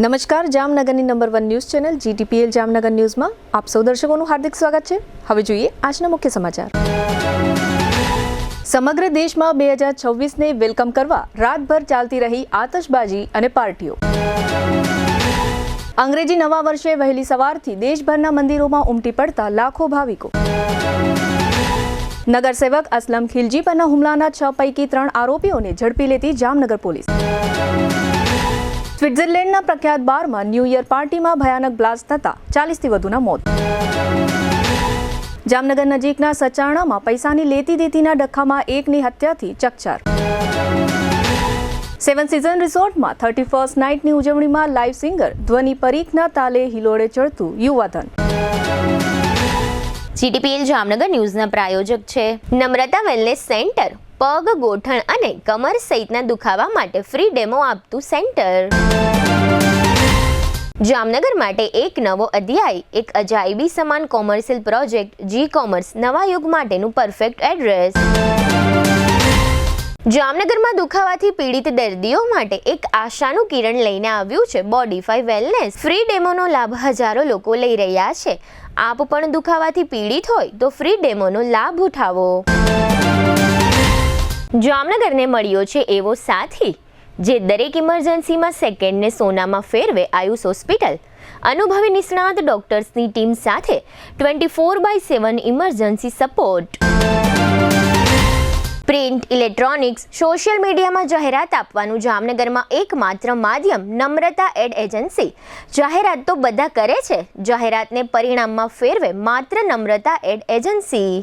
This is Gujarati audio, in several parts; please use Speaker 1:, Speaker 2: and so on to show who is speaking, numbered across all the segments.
Speaker 1: નમસ્કાર, જામનગરની number 1 news channel GTPL Jamnagar ન્યૂઝમાં આપ સૌ દર્શકોનું હાર્દિક સ્વાગત છે। હવે જોઈએ આજના મુખ્ય સમાચાર। સમગ્ર દેશમાં 2026ને વેલકમ કરવા રાતભર ચાલતી રહી આતશબાજી અને પાર્ટીઓ। અંગ્રેજી નવા વર્ષે વહેલી સવારથી દેશભરના મંદિરોમાં ઉમટી પડતા લાખો ભાવિકો। નગરસેવક અસલમ ખિલજી પરના હુમલાના 6 પૈકી 3 આરોપીઓને ઝડપી લેતી જામનગર પોલીસ। સ્વિટ્ઝરલેન્ડના પ્રખ્યાત બારમાં ન્યૂ યર પાર્ટીમાં ભયાનક બ્લાસ્ટ થતા 40થી વધુના મોત। જામનગર નજીકના સચાણામાં પૈસાની લેતી દેતીના ડખ્ખામાં એકની હત્યાથી ચકચાર। સેવન સીઝન રિસોર્ટમાં 31st નાઇટની ઉજવણીમાં લાઇવ સિંગર ધ્વનિ પરીખના તાલે હિલોડે ચડતું યુવાધન।
Speaker 2: GTPL જામનગર ન્યૂઝના પ્રાયોજક છે નમ્રતા વેલનેસ સેન્ટર। પગ, ગોઠણ અને કમર સહિતના દુખાવા માટે ફ્રી ડેમો આપતું સેન્ટર। જામનગર માટે એક નવો અધ્યાય, એક અજાયબી સમાન કોમર્શિયલ પ્રોજેક્ટ G-કોમર્સ નવા યુગ માટેનું પરફેક્ટ એડ્રેસ। જામનગરમાં દુખાવાથી પીડિત દર્દીઓ માટે એક આશાનું કિરણ લઈને આવ્યું છે બોડીફાઈ વેલનેસ। ફ્રી ડેમોનો લાભ હજારો લોકો લઈ રહ્યા છે। આપ પણ દુખાવાથી પીડિત હોય તો ફ્રી ડેમોનો લાભ ઉઠાવો। જામનગરને મળ્યો છે એવો સાથી જે દરેક ઇમરજન્સીમાં સેકન્ડને સોનામાં ફેરવે। આયુષ હોસ્પિટલ અનુભવી નિષ્ણાત ડોક્ટર્સની ટીમ સાથે 24/7 emergency support. Print, electronics, social મીડિયામાં જાહેરાત આપવાનું જામનગરમાં એકમાત્ર માધ્યમ નમ્રતા એડ એજન્સી। જાહેરાત તો બધા કરે છે, જાહેરાતને પરિણામમાં ફેરવે માત્ર નમ્રતા એડ એજન્સી।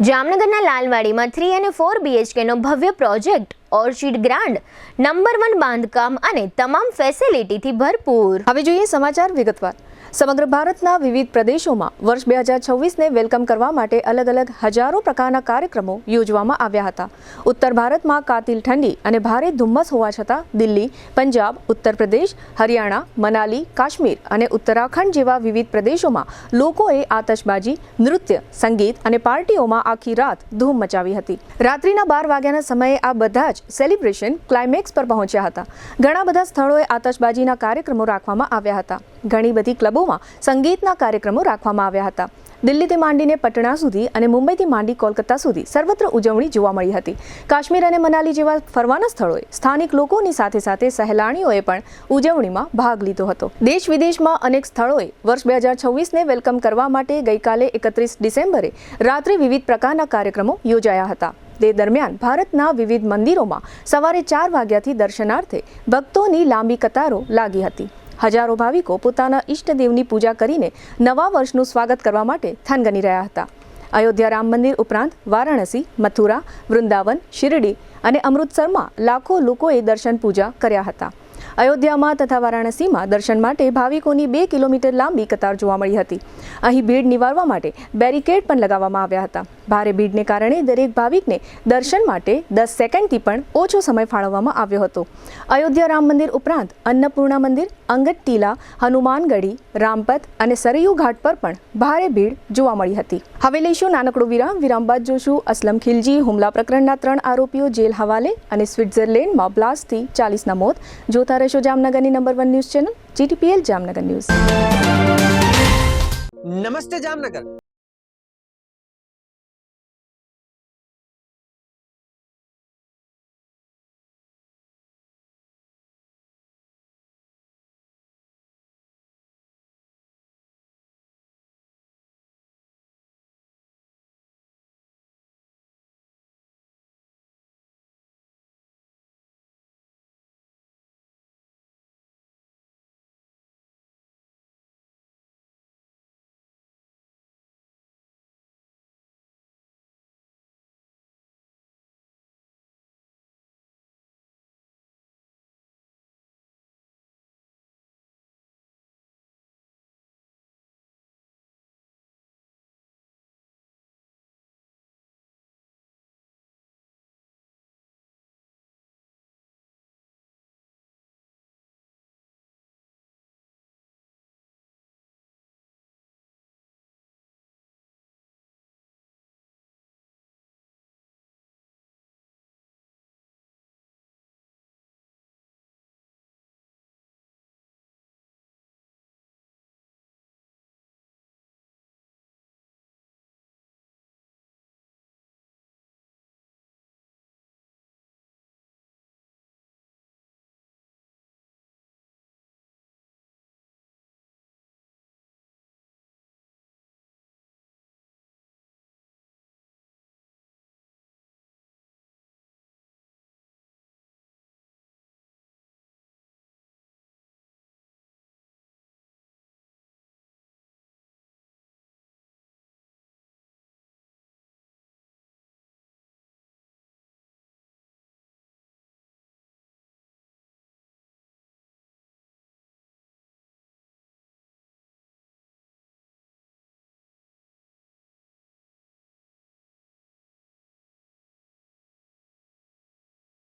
Speaker 2: જામનગરના લાલવાડીમાં 3 અને 4 BHKનો ભવ્ય પ્રોજેક્ટ ઓર્ચિડ ગ્રાન્ડ નંબર 1 બાંધકામ અને તમામ ફેસિલિટીથી ભરપૂર।
Speaker 1: હવે જોઈએ સમાચાર વિગતવાર। સમગ્ર ભારતના વિવિધ પ્રદેશોમાં વર્ષ 2026ને વેલકમ કરવા માટે અલગ અલગ હજારો પ્રકારના કાર્યક્રમો યોજવામાં આવ્યા હતા। ઉત્તર ભારતમાં કાતિલ ઠંડી અને ભારે ધુમ્મસ હોવા છતાં દિલ્હી, પંજાબ, ઉત્તર પ્રદેશ, હરિયાણા, મનાલી, કાશ્મીર અને ઉત્તરાખંડ જેવા વિવિધ પ્રદેશોમાં લોકોએ આતશબાજી, નૃત્ય, સંગીત અને પાર્ટીઓમાં આખી રાત ધૂમ મચાવી હતી। રાત્રિના 12 વાગ્યાના સમયે આ બધા જ સેલિબ્રેશન ક્લાઇમેક્સ પર પહોંચ્યા હતા। ઘણા બધા સ્થળોએ આતશબાજીના કાર્યક્રમો રાખવામાં આવ્યા હતા। ઘણી બધી ક્લબોમાં સંગીતના કાર્યક્રમો રાખવામાં આવ્યા હતા। દિલ્હીથી માંડીને પટણા સુધી અને મુંબઈથી માંડી કોલકાતા સુધી સર્વત્ર ઉજવણી જોવા મળી હતી। કાશ્મીર અને મનાલી જેવા ફરવાના સ્થળોએ સ્થાનિક લોકોની સાથે સાથે સહેલાણીઓએ પણ ઉજવણીમાં ભાગ લીધો હતો। દેશ વિદેશમાં અનેક સ્થળોએ વર્ષ 2026ને વેલકમ કરવા માટે ગઈકાલે 31 ડિસેમ્બરે રાત્રે વિવિધ પ્રકારના કાર્યક્રમો યોજાયા હતા। તે દરમિયાન ભારતના વિવિધ મંદિરોમાં સવારે 4 વાગ્યાથી દર્શનાર્થે ભક્તોની લાંબી કતારો લાગી હતી। હજારો ભાવિકો પોતાના ઈષ્ટદેવની પૂજા કરીને નવા વર્ષનું સ્વાગત કરવા માટે થનગની રહ્યા હતા। અયોધ્યા રામ મંદિર ઉપરાંત વારાણસી, મથુરા, વૃંદાવન, શિરડી અને અમૃતસરમાં લાખો લોકોએ દર્શન પૂજા કર્યા હતા। અયોધ્યામાં તથા વારાણસીમાં દર્શન માટે ભાવિકોની 2 કિલોમીટર લાંબી કતાર જોવા મળી હતી। અહીં ભીડ નિવારવા માટે બેરિકેડ પણ લગાવવામાં આવ્યા હતા। ભારે ભીડને કારણે દરેક ભાવિકને દર્શન માટે 10 સેકન્ડથી પણ ઓછો સમય ફાળવવામાં આવ્યો હતો। અયોધ્યા રામ મંદિર ઉપરાંત અન્નપૂર્ણા મંદિર, અંગત ટીલા, હનુમાનગઢી, રામપથ અને સરયુ ઘાટ પર પણ ભારે ભીડ જોવા મળી હતી। હવે લઈશું નાનકડો વિરામ। વિરામ બાદ જોશું અસલમ ખિલજી હુમલા પ્રકરણના 3 આરોપીઓ જેલ હવાલે અને સ્વિટ્ઝરલેન્ડમાં બ્લાસ્ટથી 40ના મોત। જોતા રહેશો જામનગરની number 1 news channel GTPL Jamnagar news.
Speaker 3: નમસ્તે જામનગર।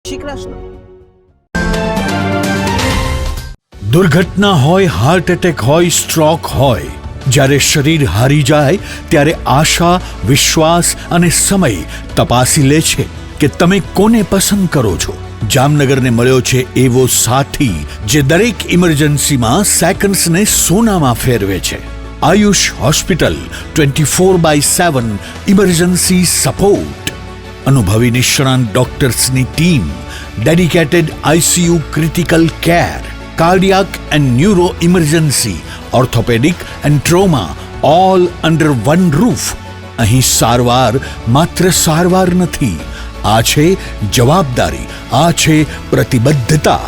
Speaker 3: શ્રી કૃષ્ણ.
Speaker 4: દુર્ઘટના હોય, હાર્ટ એટેક હોય, સ્ટ્રોક હોય, જ્યારે શરીર હારી જાય ત્યારે આશા, વિશ્વાસ અને સમય તપાસી લે છે કે તમે કોને પસંદ કરો છો. જામનગરને મળ્યો છે એવો સાથી જે દરેક ઇમરજન્સીમાં સેકન્ડ્સને સોનામાં ફેરવે છે. Ayush hospital 24/7 emergency support. અનુભવી નિષ્ણાંત ડોક્ટર્સની team, dedicated ICU critical care, cardiac and neuro emergency, orthopaedic and trauma, all under one roof. અહીં સારવાર માત્ર સારવાર નથી, આ છે જવાબદારી, આ છે પ્રતિબદ્ધતા,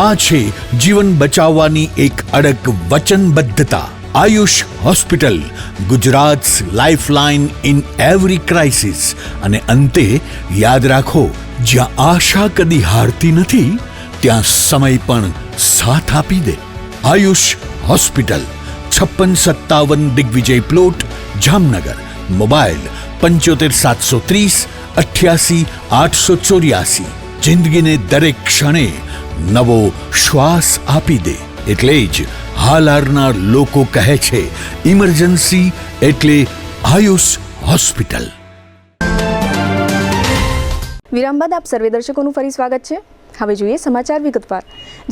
Speaker 4: આ છે જીવન બચાવવાની એક અડગ વચનબદ્ધતા. Ayush hospital, Gujarat's lifeline in every crisis. અને અંતે યાદ રાખો, જ્યાં આશા કદી હારતી નથી ત્યાં સમય પણ સાથ આપી દે. Ayush hospital, 5657 Digvijay plot, Jamnagar. Mobile 75 730 88 884. જિંદગીને દરેક ક્ષણે નવો શ્વાસ આપી દે. એટલે જ હાલારના લોકો કહે છે, ઇમરજન્સી એટલે આયુષ હોસ્પિટલ.
Speaker 1: વિરામ બાદ આપ સર્વે દર્શકોનું ફરી સ્વાગત છે. હવે જોઈએ સમાચાર વિગતવાર.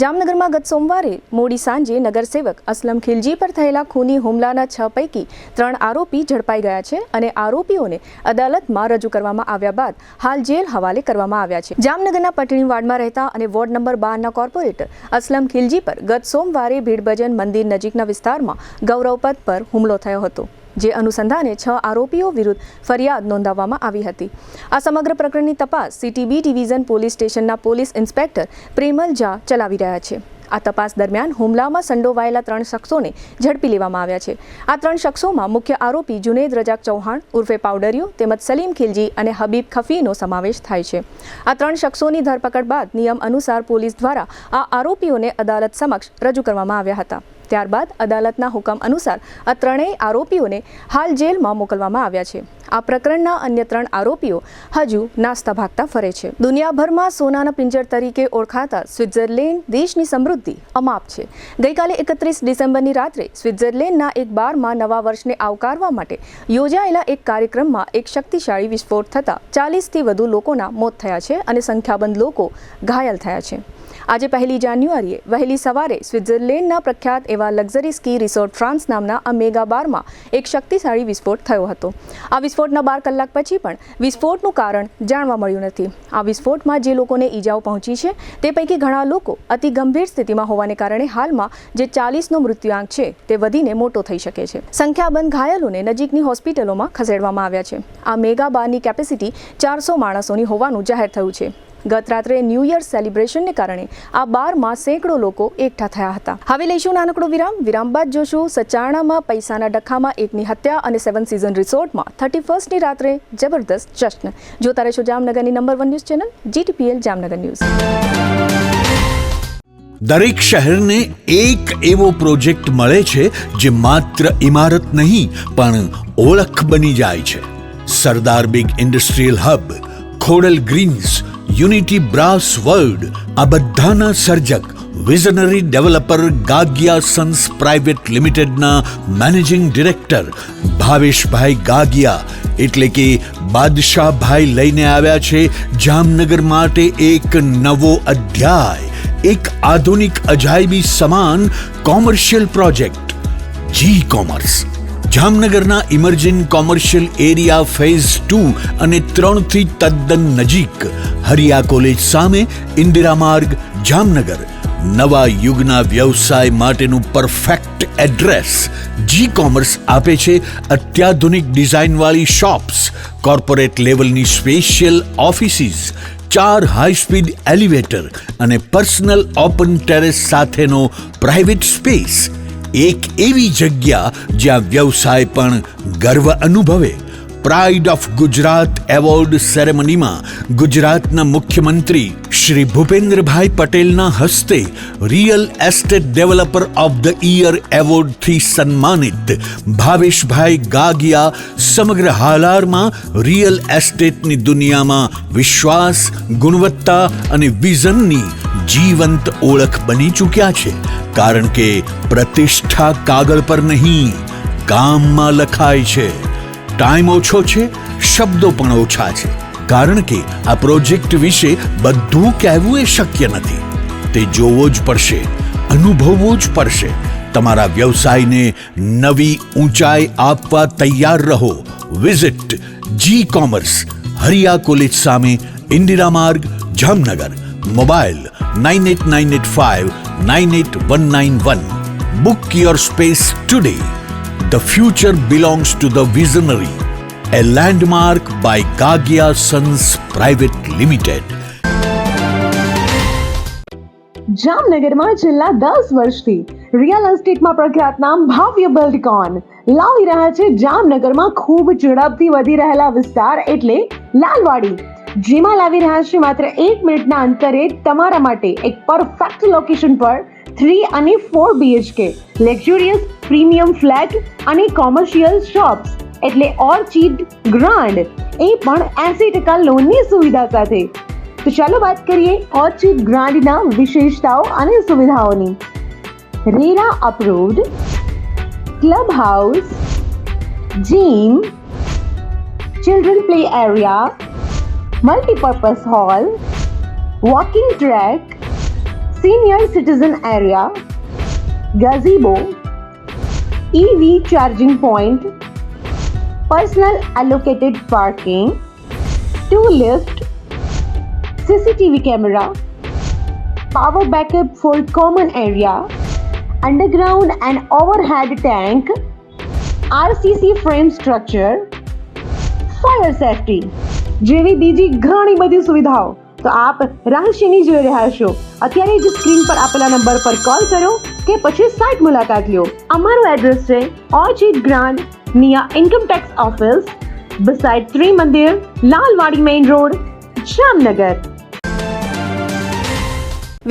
Speaker 1: જામનગરમાં ગત સોમવારે મોડી સાંજે નગરસેવક અસલમ ખિલજી પર થયેલા ખૂની હુમલાના 6 પૈકી 3 આરોપી ઝડપાઈ ગયા છે અને આરોપીઓને અદાલતમાં રજૂ કરવામાં આવ્યા બાદ હાલ જેલ હવાલે કરવામાં આવ્યા છે. જામનગરના પટણી વાડમાં રહેતા અને વોર્ડ નંબર 12ના કોર્પોરેટર અસલમ ખિલજી પર ગત સોમવારે ભીડભજન મંદિર નજીકના વિસ્તારમાં ગૌરવપથ પર હુમલો થયો હતો, જે અનુસંધાને 6 આરોપીઓ વિરુદ્ધ ફરિયાદ નોંધાવવામાં આવી હતી. આ સમગ્ર પ્રકરણની તપાસ સીટીબી ડિવિઝન પોલીસ સ્ટેશનના પોલીસ ઇન્સ્પેક્ટર પ્રેમલ ઝા ચલાવી રહ્યા છે. આ તપાસ દરમિયાન હુમલામાં સંડોવાયેલા 3 શખ્સોને ઝડપી લેવામાં આવ્યા છે. આ 3 શખ્સોમાં મુખ્ય આરોપી જુનેદ રજાક ચૌહાણ ઉર્ફે પાવડરિયો તેમજ સલીમ ખિલજી અને હબીબ ખફીનો સમાવેશ થાય છે. આ 3 શખ્સોની ધરપકડ બાદ નિયમ અનુસાર પોલીસ દ્વારા આ આરોપીઓને અદાલત સમક્ષ રજૂ કરવામાં આવ્યા હતા. ત્યારબાદ અદાલતના હુકમ અનુસાર આ 3 આરોપીઓને હાલ જેલમાં મોકલવામાં આવ્યા છે. આ પ્રકરણના અન્ય 3 આરોપીઓ હજુ નાસ્તા ભાગતા ફરે છે. દુનિયાભરમાં સોનાના પિંજર તરીકે ઓળખાતા સ્વિટ્ઝરલેન્ડ દેશની સમૃદ્ધિ અમાપ છે. ગઈકાલે 31 ડિસેમ્બરની રાત્રે સ્વિટ્ઝરલેન્ડના એક બારમાં નવા વર્ષને આવકારવા માટે યોજાયેલા એક કાર્યક્રમમાં એક શક્તિશાળી વિસ્ફોટ થતાં 40થી વધુ લોકોના મોત થયા છે અને સંખ્યાબંધ લોકો ઘાયલ થયા છે. આજે 1 જાન્યુઆરીએ વહેલી સવારે સ્વિટ્ઝરલેન્ડના પ્રખ્યાત એવા લક્ઝરી સ્કી રિસોર્ટ ફ્રાન્સ નામના આ મેગા બારમાં એક શક્તિશાળી વિસ્ફોટ થયો હતો. આ વિસ્ફોટના 12 કલાક પછી પણ વિસ્ફોટનું કારણ જાણવા મળ્યું નથી. આ વિસ્ફોટમાં જે લોકોને ઈજાઓ પહોંચી છે તે પૈકી ઘણા લોકો અતિ ગંભીર સ્થિતિમાં હોવાને કારણે હાલમાં જે 40નો મૃત્યુઆંક છે તે વધીને મોટો થઈ શકે છે. સંખ્યાબંધ ઘાયલોને નજીકની હોસ્પિટલોમાં ખસેડવામાં આવ્યા છે. આ મેગા બારની કેપેસિટી 400 માણસોની હોવાનું જાહેર થયું છે. ગત રાત્રે ન્યૂ યર સેલિબ્રેશનને કારણે આ બારમાં સેંકડો લોકો એકઠા થયા હતા. હવે લઈશું નાનકડો વિરામ. વિરામ બાદ જોશું સચાણામાં પૈસાના ડખામાં એકની હત્યા અને 7 સીઝન રિસોર્ટમાં 31ની રાત્રે જબરદસ્ત જશ્ન. જોતા રહેશો જામનગરની number 1 news channel GTPL Jamnagar news.
Speaker 4: દરેક શહેરને એક એવો પ્રોજેક્ટ મળે છે જે માત્ર ઇમારત નહીં પણ ઓળખ બની જાય છે. Sardar big industrial hub, Khodal greens, unity brass world, આ બધાના સર્જક visionary developer Gagiya sons private લિમિટેડના મેનેજિંગ ડિરેક્ટર ભાવેશભાઈ ગાગિયા એટલે કે બાદશાહભાઈ લઈને આવ્યા છે જામનગર માટે એક નવો અધ્યાય, એક આધુનિક અજાયબી સમાન કોમર્શિયલ પ્રોજેક્ટ જી કોમર્સ. જામનગરના ઇમર્જિંગ કોમર્શિયલ એરિયા ફેઝ 2 અને 3 થી તદ્દન નજીક, હરિયા કોલેજ સામે, ઇન્દિરા માર્ગ, જામનગર. નવા યુગના વ્યવસાય માટેનું પરફેક્ટ એડ્રેસ. જી કોમર્સ આપે છે અત્યાધુનિક ડિઝાઇનવાળી શોપ્સ, કોર્પોરેટ લેવલની special offices, 4 high speed elevator અને પર્સનલ ઓપન ટેરેસ સાથેનો પ્રાઇવેટ સ્પેસ. એક એવી જગ્યા જ્યાં વ્યવસાય પણ ગર્વ અનુભવે. પ્રાઇડ ઓફ ગુજરાત એવોર્ડ સેરેમનીમાં ગુજરાતના મુખ્યમંત્રી શ્રી ભૂપેન્દ્રભાઈ પટેલના હસ્તે real estate developer of the year એવોર્ડથી સન્માનિત ભાવેશભાઈ ગાગિયા સમગ્ર હાલારમાં રિયલ એસ્ટેટની દુનિયામાં વિશ્વાસ, ગુણવત્તા અને વિઝનની જીવંત ઓળખ બની ચૂક્યા છે. કારણ કે પ્રતિષ્ઠા કાગળ પર નહીં, કામમાં લખાય છે. ટાઈમ ઓછો છે, શબ્દો પણ ઓછા છે, કારણ કે આ પ્રોજેક્ટ વિશે બધું કહેવું એ શક્ય નથી. તે જોવો જ પડશે, અનુભવવો જ પડશે. તમારા વ્યવસાયને નવી ઊંચાઈ આપવા તૈયાર રહો. વિઝિટ જી કોમર્સ, હરિયા કોલેજ સામે, ઇન્દિરા માર્ગ, Jamnagar. Mobile 9895981191. Book your space today. The future belongs to the visionary. A landmark by Gagia Sons Private Limited.
Speaker 3: જામનગરમાં છેલ્લા 10 વર્ષથી રિયલ એસ્ટેટમાં પ્રખ્યાત નામ ભવ્ય બિલ્ડકોન લાવી રહ્યા છે જામનગરમાં ખૂબ ઝડપથી વધી રહેલા વિસ્તાર એટલે લાલવાડી, જેમાં લાવી રહ્યા છે માત્ર 1 મિનિટના અંતરે તમારા માટે એક પરફેક્ટ લોકેશન પર 3 અને 4 BHK લક્ઝુરિયસ પ્રીમિયમ ફ્લેટ અને કોમર્શિયલ શોપ્સ એટલે ઓર્ચિડ ગ્રાન્ડ, એ પણ 80% લોનની સુવિધા સાથે. તો ચાલો વાત કરીએ ઓર્ચિડ ગ્રાન્ડના વિશેષતાઓ અને સુવિધાઓની. RERA approved, club house, gym, children play area, multipurpose hall, walking track, senior citizen area, gazebo, EV charging point, personal allocated parking, 2 lift, CCTV camera, power backup for common area, underground and overhead tank, RCC frame structure, fire safety જેવી બીજી ઘણી બધી સુવિધાઓ તો આપ રહસ્યની જોઈ રહ્યા છો. અત્યારે જ સ્ક્રીન પર આપેલા નંબર પર કોલ કરો કે પછી સાઇટ મુલાકાત લો. અમારું એડ્રેસ છે Orchid Grand near income tax office, beside Trimandir, Lalwadi main road, Jamnagar.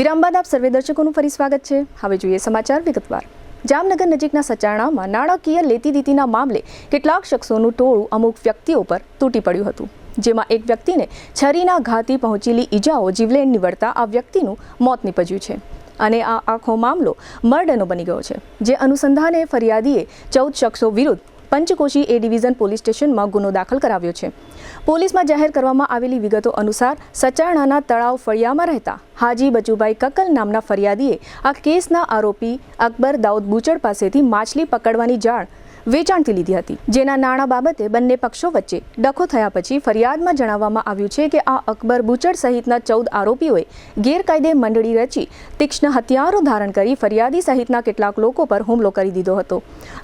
Speaker 1: વિરામ બાદ આપ સર્વે દર્શકોનું ફરી સ્વાગત છે. હવે જોઈએ સમાચાર વિગતવાર. જામનગર નજીકના સચાણામાં નાણાકીય લેતી દીતીના મામલે કેટલાક શખ્સોનું ટોળું અમુક વ્યક્તિઓ પર તૂટી પડ્યું હતું, જેમાં એક વ્યક્તિને છરીના ઘાથી પહોંચેલી ઈજાઓ જીવલેણ નીવડતા આ વ્યક્તિનું મોત નીપજ્યું છે અને આ આખો મામલો મર્ડરનો બની ગયો છે. જે અનુસંધાને ફરિયાદીએ 14 શખ્સો વિરુદ્ધ પંચકોશી એ ડિવિઝન પોલીસ સ્ટેશનમાં ગુનો દાખલ કરાવ્યો છે. પોલીસમાં જાહેર કરવામાં આવેલી વિગતો અનુસાર સચાણાના તળાવ ફળિયામાં રહેતા હાજી બચુભાઈ કક્કલ નામના ફરિયાદીએ આ કેસના આરોપી અકબર દાઉદ બુચડ પાસેથી માછલી પકડવાની જાળ વેચાણથી લીધી હતી, જેના નાણાં બાબતે બંને પક્ષો વચ્ચે ડખો થયા પછી ફરિયાદમાં જણાવવામાં આવ્યું છે કે આ અકબર બુચડ સહિતના 14 આરોપીઓએ ગેરકાયદે મંડળી રચી તીક્ષ્ણ હથિયારો ધારણ કરી ફરિયાદી સહિતના કેટલાક લોકો પર હુમલો કરી દીધો હતો.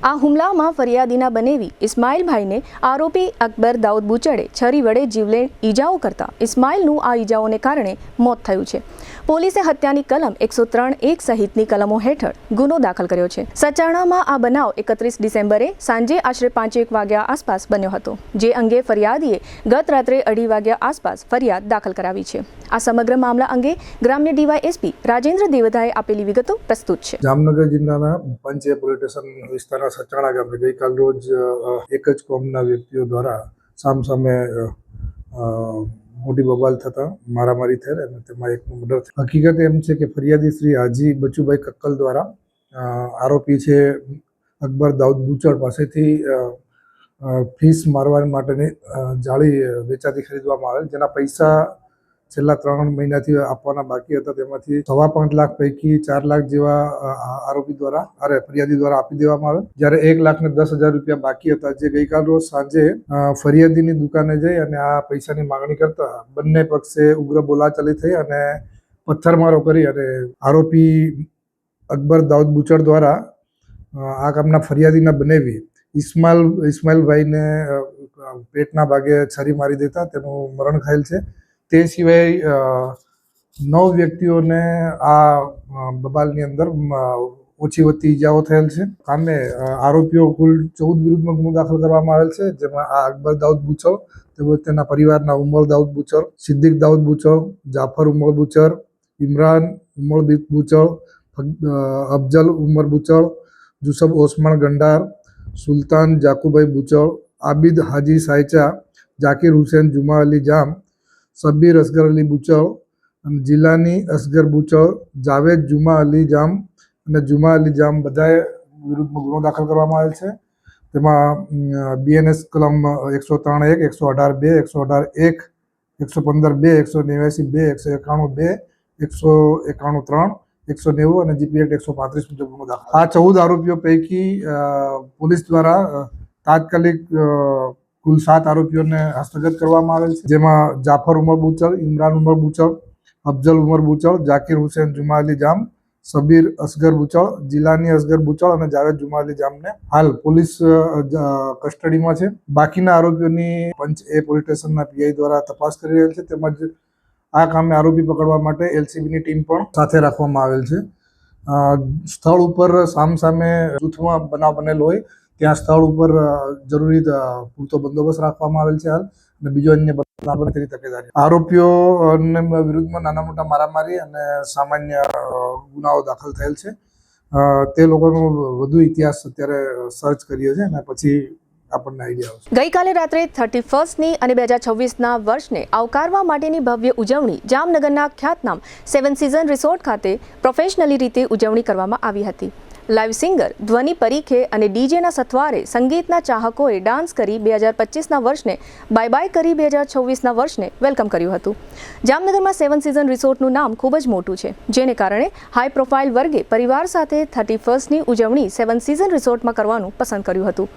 Speaker 1: આ હુમલામાં ફરિયાદીના બનેવી ઇસ્માઇલભાઈને આરોપી અકબર દાઉદ બુચડે છરી વડે જીવલેણ ઈજાઓ કરતા ઇસ્માઇલનું આ ઈજાઓને કારણે મોત થયું છે. પોલીસે હત્યાની કલમ 103(1) સહિતની કલમો હેઠળ ગુનો દાખલ કર્યો છે. સચાણામાં આ બનાવ 31 ડિસેમ્બરે સાંજે આશરે 5-1 વાગ્યા આસપાસ બન્યો હતો, જે અંગે ફરિયાદીએ ગત રાત્રે 2:30 વાગ્યા આસપાસ ફરિયાદ દાખલ કરાવી છે. આ સમગ્ર મામલા અંગે ગ્રામ્ય ડીવાયએસપી રાજેન્દ્ર દેવધાએ આપેલી વિગતો પ્રસ્તુત છે.
Speaker 5: જામનગર જિલ્લાના પંચે પોલીસ સ્ટેશન વિસ્તારના સચાણા ગામે ગઈકાલ રોજ એક જ કોમના વ્યક્તિઓ દ્વારા સામસામે મોટી બબાલ થતાં મારામારી થઈ અને તેમાં એકનું મર્ડર થયું. હકીકત એમ છે કે ફરિયાદી શ્રી હાજી બચુભાઈ કક્કલ દ્વારા આરોપી છે અકબર દાઉદ બુચડ પાસેથી ફીસ મારવા માટેની જાળી વેચાતી ખરીદવામાં આવેલ, જેના પૈસા છેલ્લા 3 મહિનાથી આપવાના બાકી હતા. તેમાંથી 5.25 લાખ પૈકી 4 લાખ જેવા ફરિયાદી દ્વારા આપી દેવામાં આવેલ, જ્યારે 1,10,000 રૂપિયા બાકી હતા, જે ગઈકાલ રોજ સાંજે ફરિયાદીની દુકાને જઈ અને આ પૈસાની માંગણી કરતા બંને પક્ષે ઉગ્ર બોલાચાલી થઈ અને પથ્થરમારો કરી અને આરોપી અકબર દાઉદ બુચડ દ્વારા આ કામના ફરિયાદીના બનેવી ઇસ્માઇલભાઈને પેટના ભાગે છરી મારી દેતા તેનું મરણ થયેલ છે. તે સિવાય 9 વ્યક્તિઓને આ બબાલની અંદર ઓછી વધતી ઇજાઓ થયેલ છે. કામે આરોપીઓ કુલ 14 વિરુદ્ધમાં ગુનો દાખલ કરવામાં આવેલ છે, જેમાં આ અકબર દાઉદ બુચર, તેમજ તેના પરિવારના ઉમર દાઉદ બુચર, સિદ્દીક દાઉદ બુચર, જાફર ઉમર બુચર, ઇમરાન ઉમર બુચર, અફજલ ઉમર બુચર, જુસબ ઓસમાન ગંડાર, સુલતાન જાકુભાઈ બુચર, આબિદ હાજી સાયચા, જાકીર હુસેન જુમા અલી જામ, શબ્બીર અસગર અલી બુચર, જીલાની અસગર બુચર, જાવેદ જુમા અલી જામ અને જુમા અલી જામ બધાએ વિરુદ્ધમાં ગુનો દાખલ કરવામાં આવેલ છે. તેમાં BNS કલમ 103(1), 118(2), 118(1), 115(2), 189(2), 191(2), 191(3), 190 અને GP Act 135 મુજબ ગુનો દાખલ. આ 14 આરોપીઓ પૈકી પોલીસ દ્વારા તાત્કાલિક કુલ 7 આરોપીઓને હસ્તગત કરવામાં આવેલ છે, જેમાં જાફર ઉમર બુચર, ઇમરાન ઉમર બુચર, અફજલ ઉમર બુચર, જાકીર હુસેન જુમા અલી જામ, શબીર અસગર બુચર, જીલાની અસગર બુચર અને જાવેદ જુમા અલી જામને હાલ પોલીસ કસ્ટડીમાં છે. બાકીના આરોપીઓની પંચ એ પોલીસ સ્ટેશનના PI દ્વારા તપાસ કરી રહેલ છે. તેમજ આ કામે આરોપી પકડવા માટે LCBની ટીમ પણ સાથે રાખવામાં આવેલ છે. સ્થળ ઉપર સામસામે જૂથમાં બનાવ બનેલ હોય ત્યાં સ્થળ ઉપર જરૂરી પૂરતો બંદોબસ્ત રાખવામાં આવેલ છે હાલ, અને બીજો અન્ય બનાવ બને તેની તકેદારી. આરોપીઓને વિરુદ્ધમાં નાના મોટા મારામારી અને સામાન્ય ગુનાઓ દાખલ થયેલ છે. તે લોકોનો વધુ ઇતિહાસ અત્યારે સર્ચ કરીએ છીએ અને પછી આપણને આઈડિયા આવશે.
Speaker 1: ગઈકાલે રાત્રે 31મી અને 2026ના વર્ષને આવકારવા માટેની ભવ્ય ઉજવણી જામનગરના ખ્યાતનામ 7 સીઝન રિસોર્ટ ખાતે પ્રોફેશનલી રીતે ઉજવણી કરવામાં આવી હતી. લાઈવ સિંગર ધ્વનિ પરીખે અને ડીજેના સથવારે સંગીતના ચાહકોએ ડાન્સ કરી 2025ના વર્ષને બાય બાય કરી 2026ના વર્ષને વેલકમ કર્યું હતું. જામનગરમાં 7 સીઝન રિસોર્ટનું નામ ખૂબ જ મોટું છે, જેને કારણે હાઈ પ્રોફાઇલ વર્ગે પરિવાર સાથે 31મી ઉજવણી 7 સીઝન રિસોર્ટમાં કરવાનું પસંદ કર્યું હતું.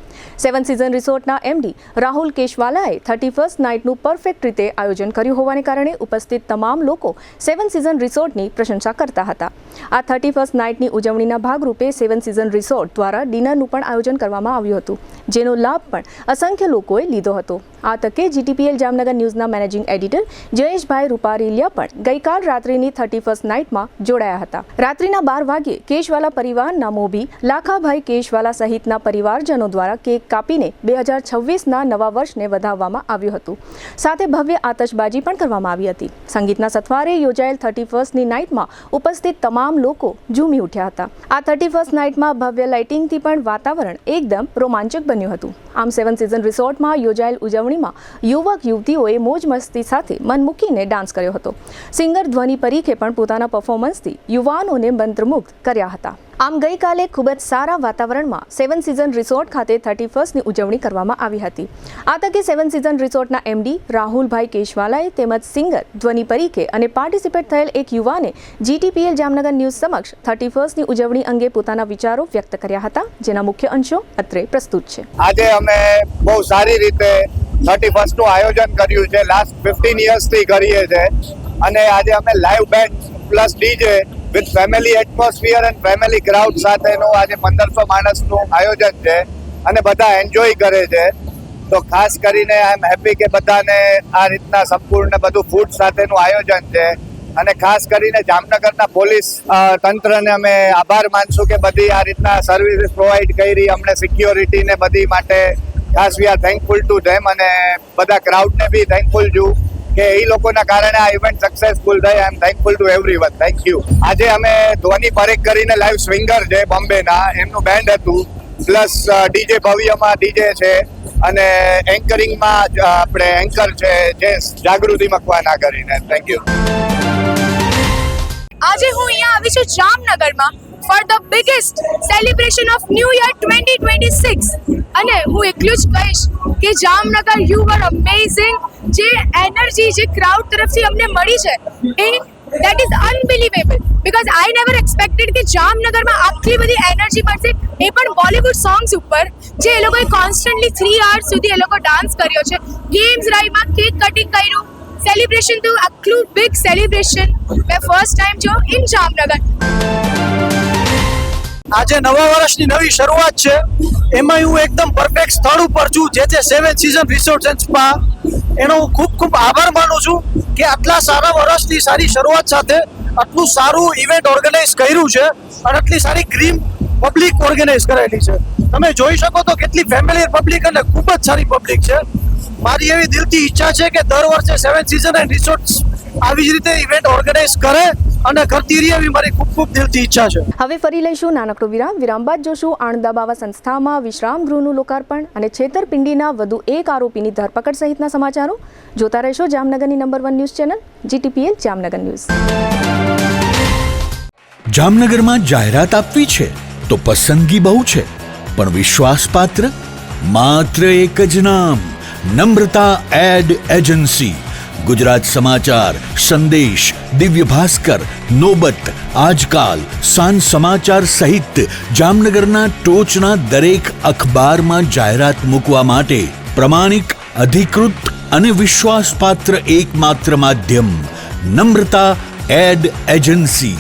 Speaker 1: 7 સીઝન રિસોર્ટના MD રાહુલ કેશવાલાએ 31st નાઇટનું પરફેક્ટ રીતે આયોજન કર્યું હોવાને કારણે ઉપસ્થિત તમામ લોકો 7 સીઝન રિસોર્ટની પ્રશંસા કરતા હતા. આ 31st નાઇટની ઉજવણીના ભાગરૂપે 7 સીઝન રિસોર્ટ દ્વારા ડિનરનું પણ આયોજન કરવામાં આવ્યું હતું, જેનો લાભ પણ અસંખ્ય લોકોએ લીધો હતો. આ તકે GTPL જામનગર ન્યૂઝના મેનેજિંગ એડિટર જયેશભાઈ રૂપારેલિયા પણ ગઈકાલ રાત્રિની 31st નાઇટમાં જોડાયા હતા. રાત્રિના 12 વાગ્યે કેશવાલા પરિવારના મોભી લાખાભાઈ કેશવાલા સહિતના પરિવારજનો દ્વારા કેક કાપીને 2026ના નવા વર્ષને વધાવવામાં આવ્યું હતું. સાથે ભવ્ય આતશબાજી પણ કરવામાં આવી હતી. સંગીતના સથવારે યોજાયેલ 31st નાઇટમાં ઉપસ્થિત તમામ લોકો ઝૂમી ઉઠ્યા હતા. આ 31st નાઇટમાં ભવ્ય લાઇટિંગથી પણ વાતાવરણ એકદમ રોમાંચક બન્યું હતું. આમ 7 સીઝન રિસોર્ટમાં યોજાયેલ ઉજવણીમાં યુવક યુવતીઓએ મોજ મસ્તી સાથે મન મૂકીને ડાન્સ કર્યો હતો. સિંગર ધ્વનિ પરીખે પણ પોતાના પરફોર્મન્સથી યુવાનોને મંત્રમુગ્ધ કર્યા હતા. આમ ગઈકાલે ખૂબ જ સારા વાતાવરણમાં 7 સીઝન રિસોર્ટ ખાતે 31મી ઉજવણી કરવામાં આવી હતી. આ તકે 7 સીઝન રિસોર્ટના MD રાહુલભાઈ કેશવાલાએ તેમજ સિંગર ધ્વનિ પરીખે અને પાર્ટિસિપેટ થયેલ એક યુવાને GTPL જામનગર ન્યૂઝ સમક્ષ 31મી ઉજવણી અંગે પોતાના વિચારો વ્યક્ત કર્યા હતા, જેના મુખ્ય અંશો અત્રે પ્રસ્તુત છે.
Speaker 6: આજે અમે બહુ સારી રીતે 31st નું આયોજન કર્યું છે. લાસ્ટ 15 યર્સથી કરીએ છીએ અને આજે અમે live band plus DJ with family atmosphere and family crowd સાથેનું આજે 1500 માણસનું આયોજન છે અને બધા એન્જોય કરે છે. તો ખાસ કરીને આઈ એમ હેપી કે બધાને આ રીતના સંપૂર્ણ બધું ફૂડ સાથેનું આયોજન છે અને ખાસ કરીને જામનગરના પોલીસ તંત્રને અમે આભાર માનશું કે બધી આ રીતના સર્વિસીસ પ્રોવાઈડ કરી અમને સિક્યોરિટી ને બધી માટે ખાસ we are thankful to them અને બધા ક્રાઉડને બી થેન્કફુલ છું કે એ લોકોના કારણે આ ઇવેન્ટ સક્સેસફુલ થઈ. I am thankful to everyone. Thank you. આજે અમે ધ્વનિ પરેખ કરીને લાઈવ સ્વિંગર છે બોમ્બેના, એમનું બેન્ડ હતું, પ્લસ DJ ભવ્યમાં DJ છે અને એન્કરિંગમાં આપણે એન્કર છે જે જાગૃતિ મકવાના કરીને. Thank you.
Speaker 7: આજે હું અહીંયા આવી છું જામનગરમાં for the biggest celebration of new year 2026 અને હું એટલું જ કહીશ કે જામનગર યુ વર અમેઝિંગ. જે એનર્જી જે ક્રાઉડ તરફથી અમને મળી છે એ that is unbelievable because I never expected કે જામનગરમાં આટલી બધી એનર્જી મળશે, એ પણ બોલિવૂડ સોંગ્સ ઉપર જે એ લોકોએ કોન્સ્ટન્ટલી 3 hours સુધી એ લોકો ડાન્સ કર્યો છે. ગેમ્સ રાઈમાં કેક કટિંગ કર્યું, સેલિબ્રેશન તો આટલું બિગ સેલિબ્રેશન મેં ફર્સ્ટ ટાઈમ જો ઇન જામનગર.
Speaker 8: આજે નવા વર્ષની નવી શરૂઆત છે, એમાં હું એકદમ પરફેક્ટ સ્થળ ઉપર છું, જે 7 સીઝન રિસોર્ટ એન્ડ સ્પા. એનો હું ખૂબ ખૂબ આભાર માનું છું કે આટલા સારા વર્ષની સારી શરૂઆત સાથે આટલું સારું ઇવેન્ટ ઓર્ગેનાઇઝ કર્યું છે અને આટલી સારી પબ્લિક ઓર્ગેનાઇઝ કરેલી છે. તમે જોઈ શકો તો કેટલી ફેમિલિયર પબ્લિક અને ખૂબ જ સારી પબ્લિક છે. મારી એવી દિલથી ઈચ્છા છે કે દર વર્ષે સેવન સીઝન એન્ડ રિસોર્ટ્સ આવી જ રીતે ઇવેન્ટ ઓર્ગેનાઇઝ કરે અને કરતી રહે એવી મારી ખૂબ ખૂબ દિલથી ઈચ્છા છે.
Speaker 1: હવે ફરી લઈશું નાનકડો વિરામ બાદ જોશું આણંદા બાવા સંસ્થામાં વિશ્રામ ગૃહનું લોકાર્પણ અને છેતરપિંડીના વધુ એક આરોપીની ધરપકડ સહિતના સમાચારો. જોતા રહેશો જામનગરની number 1 news channel GTPL Jamnagar news.
Speaker 4: જામનગરમાં જાહેરાત આપવી છે તો પસંદગી બહુ છે, પણ વિશ્વાસપાત્ર માત્ર એક જ નામ, નમ્રતા એડ એજન્સી. ગુજરાત સમાચાર, સંદેશ, દિવ્ય ભાસ્કર, નોબત, આજકાલ, સાંજ સમાચાર સહિત જામનગરના ટોચના દરેક અખબારમાં જાહેરાત મૂકવા માટે પ્રમાણિક, અધિકૃત અને વિશ્વાસપાત્ર એકમાત્ર માધ્યમ Namrata ad agency.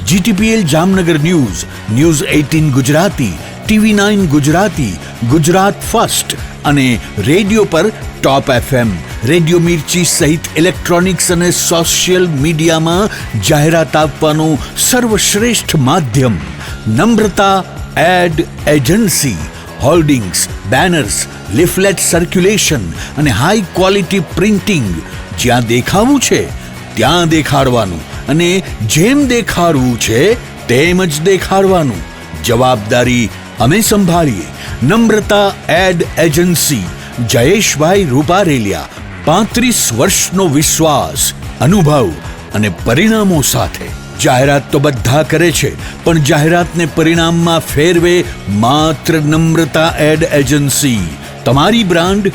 Speaker 4: GTPL Jamnagar news, news 18 Gujarati, TV9 Gujarati, Gujarat first અને રેડિયો પર ટોપ FM, રેડિયો મિર્ચી સહિત ઇલેક્ટ્રોનિક્સ અને સોશિયલ મીડિયામાં જાહેરાત આપવાનું સર્વશ્રેષ્ઠ માધ્યમ Namrata ad agency. Hoardings, banners, leaflet circulation અને હાઈ ક્વોલિટી પ્રિન્ટિંગ. જ્યાં દેખાવું છે ત્યાં દેખાડવાનું અને જેમ દેખાડવું છે તેમ જ દેખાડવાનું. જવાબદારી અમે સંભાળીએ. નમ્રતા એડ એજન્સી. જયેશભાઈ રૂપારેલિયા, 35 વર્ષનો વિશ્વાસ, અનુભવ અને પરિણામો સાથે. જાહેરાત તો બધા કરે છે, પણ જાહેરાતને પરિણામમાં ફેરવે માત્ર નમ્રતા એડ એજન્સી. તમારી બ્રાન્ડ,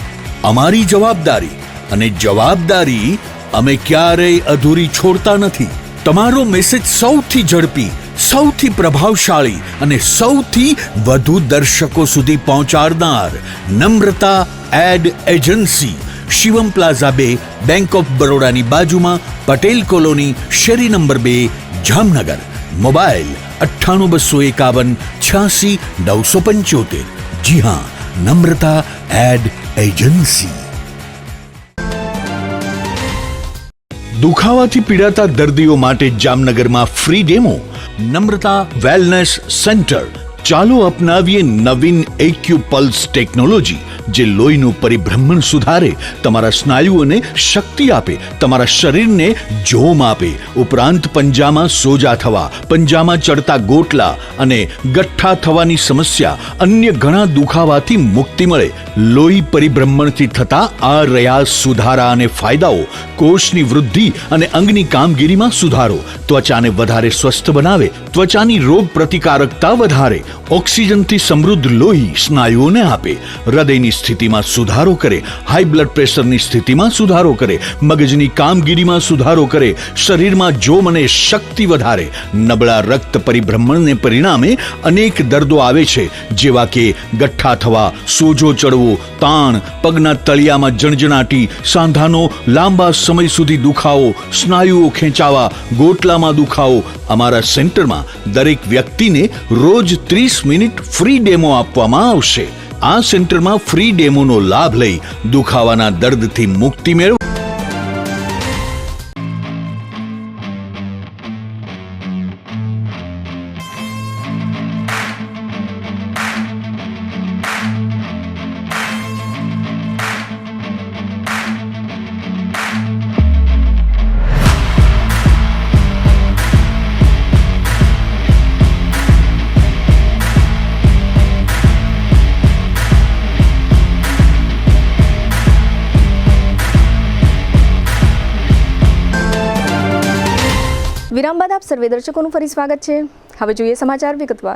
Speaker 4: અમારી જવાબદારી, અને જવાબદારી અમે ક્યારેય અધૂરી છોડતા નથી. તમારો મેસેજ સૌથી ઝડપી, સૌથી પ્રભાવશાળી અને સૌથી વધુ દર્શકો સુધી પહોંચાડનાર Namrata ad agency. Shivam plaza 2, bank of બરોડાની બાજુમાં, પટેલ કોલોની, શેરી નંબર 2, જામનગર. મોબાઈલ 98 251 86 975. જી હા, નમ્રતા એડ એજન્સી. દુખાવાથી પીડાતા દર્દીઓ માટે જામનગરમાં free demo. Namrata wellness centre. ચાલો અપનાવીએ નવીન એક્યુપલ્સ ટેકનોલોજી, જે લોહીનું પરિભ્રમણ સુધારે, તમારા સ્નાયુઓને શક્તિ આપે, તમારા શરીરને જોમ આપે. ઉપરાંત પંજામાં સોજા થવા, પંજામાં ચડતા ગોટલા અને ગઠ્ઠા થવાની સમસ્યા, અન્ય ઘણા દુખાવાથી મુક્તિ મળે. લોહી પરિભ્રમણથી થતા આ રહ્યા સુધારા અને ફાયદાઓ. કોષની વૃદ્ધિ અને અંગની કામગીરીમાં સુધારો. ત્વચાને વધારે સ્વસ્થ બનાવે, ત્વચાની રોગ પ્રતિકારકતા વધારે. ઓક્સિજનથી સમૃદ્ધ લોહી સ્નાયુઓને આપે. હૃદયની સ્થિતિમાં સુધારો કરે, હાઈ બ્લડ પ્રેશરની સ્થિતિમાં સુધારો કરે, મગજની કામગીરીમાં સુધારો કરે, શરીરમાં જોમ અને શક્તિ વધારે. નબળા રક્ત પરિભ્રમણને પરિણામે અનેક દર્દો આવે છે, જેવા કે ગઠ્ઠા થવા, સોજો ચડવો, તાણ, પગના તળિયામાં જણજણાટી, સાંધાનો લાંબા સમય સુધી દુખાવો, સ્નાયુઓ ખેંચાવા, ગોટલામાં દુખાવો. અમારા સેન્ટરમાં દરેક વ્યક્તિને રોજ 30 મિનિટ ફ્રી ડેમો આપવામાં આવશે. આ સેન્ટરમાં ફ્રી ડેમોનો લાભ લઈ દુખાવાના દર્દથી મુક્તિ મેળવો.
Speaker 1: વિરામ બાદ આપ સર્વે દર્શકોનું ફરી સ્વાગત છે. હવે જોઈએ સમાચાર વિગતવાર.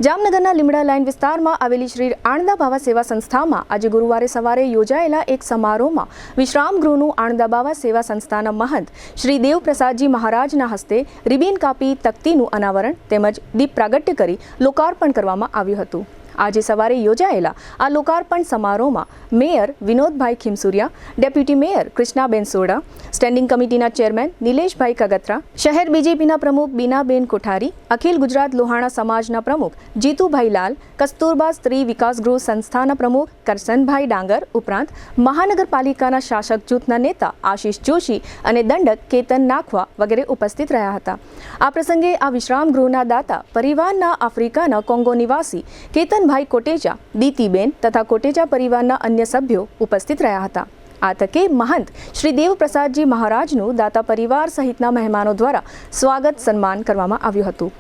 Speaker 1: જામનગરના લીમડા લાઇન વિસ્તારમાં આવેલી શ્રી આણંદા બાવા સેવા સંસ્થામાં આજે ગુરુવારે સવારે યોજાયેલા એક સમારોહમાં વિશ્રામ ગૃહનું આણંદા બાવા સેવા સંસ્થાના મહંત શ્રી દેવપ્રસાદજી મહારાજના હસ્તે રિબીન કાપી તકતીનું અનાવરણ તેમજ દીપ પ્રાગટ્ય કરી લોકાર્પણ કરવામાં આવ્યું હતું. આજે સવારે યોજાયેલા આ લોકાર્પણ સમારોહમાં mayor Vinodbhai Khimsuriya, deputy mayor Krishnaben soda, standing કમિટીના ચેરમેન નિલેશભાઈ કગત્રા, શહેર બીજેપીના પ્રમુખ બીનાબેન કોઠારી, અખિલ ગુજરાત લોહાણા સમાજના પ્રમુખ જીતુભાઈ લાલ, કસ્તુરબા સ્ત્રી વિકાસ ગૃહ સંસ્થાના પ્રમુખ કરસનભાઈ ડાંગર ઉપરાંત મહાનગરપાલિકાના શાસક જૂથના નેતા આશિષ જોશી અને દંડક કેતન નાખવા વગેરે ઉપસ્થિત રહ્યા હતા. આ પ્રસંગે આ વિશ્રામ ગૃહના દાતા પરિવારના આફ્રિકાના કોંગો નિવાસી કેતનભાઈ કોટેચા, દીતીબેન તથા કોટેચા પરિવારના અન્ય સભ્યો ઉપસ્થિત રહ્યા હતા. આ તકે મહંત શ્રી દેવપ્રસાદજી મહારાજનું દાતા પરિવાર સહિતના મહેમાનો દ્વારા સ્વાગત સન્માન કરવામાં આવ્યું હતું.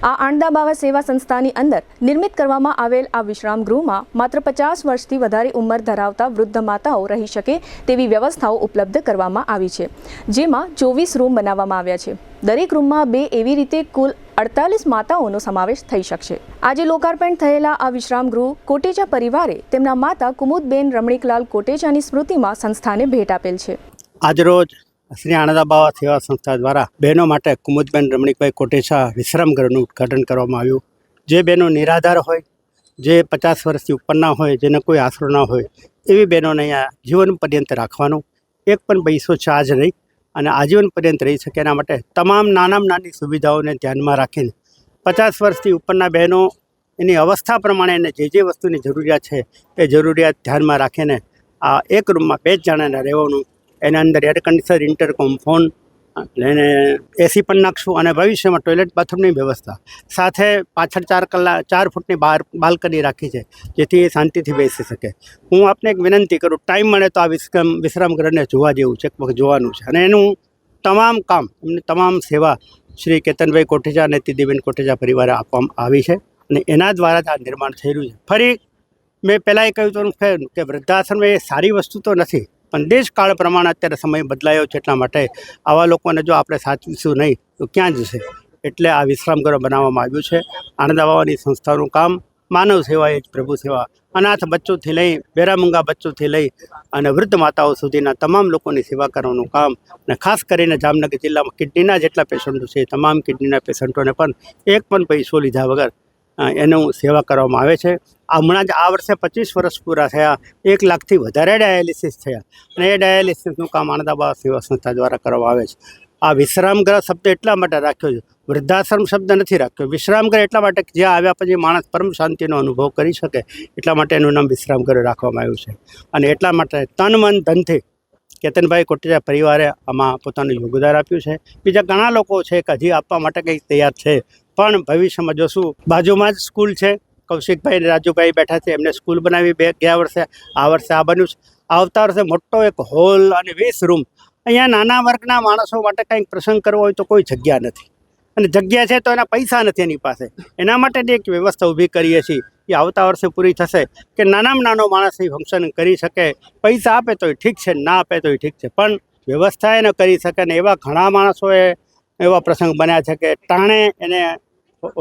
Speaker 1: આ આણંદા બાવા સેવા સંસ્થાની અંદર નિર્મિત કરવામાં આવેલ આ વિશ્રામ ગૃહમાં માત્ર 50 વર્ષથી વધારે ઉંમર ધરાવતા વૃદ્ધ માતાઓ રહી શકે તેવી વ્યવસ્થાઓ ઉપલબ્ધ કરવામાં આવી છે, જેમાં 24 રૂમ બનાવવામાં આવ્યા છે. દરેક રૂમમાં 2 એવી રીતે કુલ 48 માતાઓનો સમાવેશ થઈ શકશે. આજે લોકાર્પણ થયેલા આ વિશ્રામ ગૃહ કોટેચા પરિવારે તેમના માતા કુમુદબેન રમણીકલાલ કોટેચાની સ્મૃતિમાં સંસ્થાને ભેટ આપેલ છે.
Speaker 9: આજરોજ શ્રી આણંદા બાવા સેવા સંસ્થા દ્વારા બહેનો માટે કુમુદબેન રમણીકભાઈ કોટેચા વિશ્રામ ગૃહનું ઉદ્ઘાટન કરવામાં આવ્યું. જે બહેનો નિરાધાર હોય, જે 50 વર્ષથી ઉપરના હોય, જેને કોઈ આશરો ના હોય, એવી બહેનોને અહીંયા જીવન પર્યંત રાખવાનું, એક પણ પૈસો ચાર્જ નહીં અને આજીવન પર્યંત રહી શકે એના માટે તમામ નાનામાં નાની સુવિધાઓને ધ્યાનમાં રાખીને 50 વર્ષથી ઉપરના બહેનો એની અવસ્થા પ્રમાણે એને જે વસ્તુની જરૂરિયાત છે એ જરૂરિયાત ધ્યાનમાં રાખીને આ એક રૂમમાં 2 જણાને રહેવાનું. એના અંદર એર કન્ડિશનર, ઇન્ટરકોમ, ફોન અને એસી પણ નાખશું અને ભવિષ્યમાં ટોયલેટ બાથરૂમની વ્યવસ્થા સાથે પાછળ 4 ફૂટની બહાર બાલ્કની રાખી છે, જેથી એ શાંતિથી બેસી શકે. હું આપને એક વિનંતી કરું, ટાઈમ મળે તો આ વિશ્રામ ગૃહને જોવા જેવું છે, એક વખત જોવાનું છે. અને એનું તમામ કામ, એમની તમામ સેવા શ્રી કેતનભાઈ કોટેચા અને દીદીબેન કોટેચા પરિવારે આપવામાં આવી છે અને એના દ્વારા જ આ નિર્માણ થઈ રહ્યું છે. ફરી મેં પહેલાં એ કહ્યું હતું કે વૃદ્ધાશ્રમ એ સારી વસ્તુ તો નથી, પણ દેશકાળ પ્રમાણે અત્યારે સમય બદલાયો છે, એટલા માટે આવા લોકોને જો આપણે સાચવીશું નહીં તો ક્યાં જશે. એટલે આ વિશ્રામ ગૃહ બનાવવામાં આવ્યું છે. આણંદા બાવાની સંસ્થાનું કામ માનવ સેવા એ જ પ્રભુ સેવા. અનાથ બચ્ચોથી લઈ, બેરામૂંગા બચ્ચોથી લઈ અને વૃદ્ધ માતાઓ સુધીના તમામ લોકોની સેવા કરવાનું કામ. અને ખાસ કરીને જામનગર જિલ્લામાં કિડનીના જેટલા પેશન્ટો છે, તમામ કિડનીના પેશન્ટોને પણ એક પણ પૈસો લીધા વગર એનું સેવા કરવામાં આવે છે. હમણાં જ આ વર્ષે 25 વર્ષ પૂરા થયા, 1 લાખથી વધારે ડાયાલિસિસ થયા અને એ ડાયાલિસિસનું કામ આણંદા બાવા સેવા સંસ્થા દ્વારા કરવામાં આવે છે. આ વિશ્રામ ગૃહ શબ્દ એટલા માટે રાખ્યો છે, વૃદ્ધાશ્રમ શબ્દ નથી રાખ્યો. વિશ્રામ ગૃહ એટલા માટે જ્યાં આવ્યા પછી માણસ પરમ શાંતિનો અનુભવ કરી શકે, એટલા માટે એનું નામ વિશ્રામ ગૃહ રાખવામાં આવ્યું છે. અને એટલા માટે તન મન ધનથી કેતનભાઈ કોટેચા પરિવારે આમાં પોતાનું યોગદાન આપ્યું છે. બીજા ઘણા લોકો છે કે હજી આપવા માટે કંઈક તૈયાર છે, પણ ભવિષ્યમાં જોશું. બાજુમાં જ સ્કૂલ છે, કૌશિકભાઈ અને રાજુભાઈ બેઠા છે, એમને સ્કૂલ બનાવી ગયા વર્ષે, આ વર્ષે આ બન્યું છે. આવતા વર્ષે મોટો એક હોલ અને 20 રૂમ. અહીંયા નાના વર્ગના માણસો માટે કંઈક પ્રસંગ કરવો હોય તો કોઈ જગ્યા નથી, અને જગ્યા છે તો એના પૈસા નથી એની પાસે. એના માટે એક વ્યવસ્થા ઊભી કરીએ છીએ, એ આવતા વર્ષે પૂરી થશે કે નાનામાં નાનો માણસ એ ફંક્શન કરી શકે. પૈસા આપે તોય ઠીક છે, ના આપે તોય ઠીક છે, પણ વ્યવસ્થા એને કરી શકે. ને એવા ઘણા માણસોએ એવા પ્રસંગ બન્યા છે કે ટાણે એને